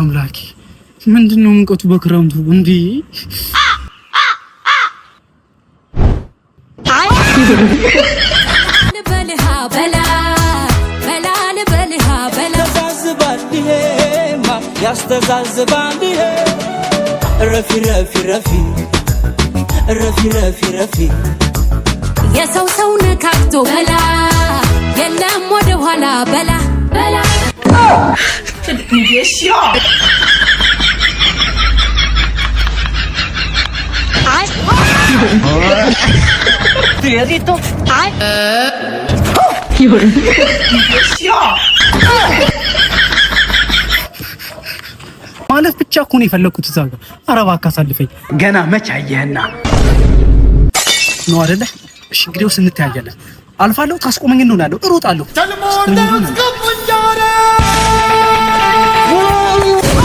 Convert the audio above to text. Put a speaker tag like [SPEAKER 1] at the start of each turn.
[SPEAKER 1] አምላኬ ምንድነው ሙቀቱ በክረምቱ እንዴ?
[SPEAKER 2] በልሃ በላ በላ በልሃ በላ
[SPEAKER 3] ያስተዛዝባል ያስተዛዝባል ረፊ ረፊ ረፊ ረፊ ረፊ ረፊ
[SPEAKER 2] የሰው ሰው ነካክቶ በላ የለም ወደ ኋላ በላ በላ
[SPEAKER 1] ማለት ብቻ እኮ ነው የፈለኩት እዛ ጋር። ኧረ እባክህ አሳልፈኝ።
[SPEAKER 4] ገና መች አየህና
[SPEAKER 1] ነው አይደለ? እሺ እንግዲህ እንተያያለን። አልፋለሁ፣ ታስቆመኝ እንደሆነ እሮጣለሁ።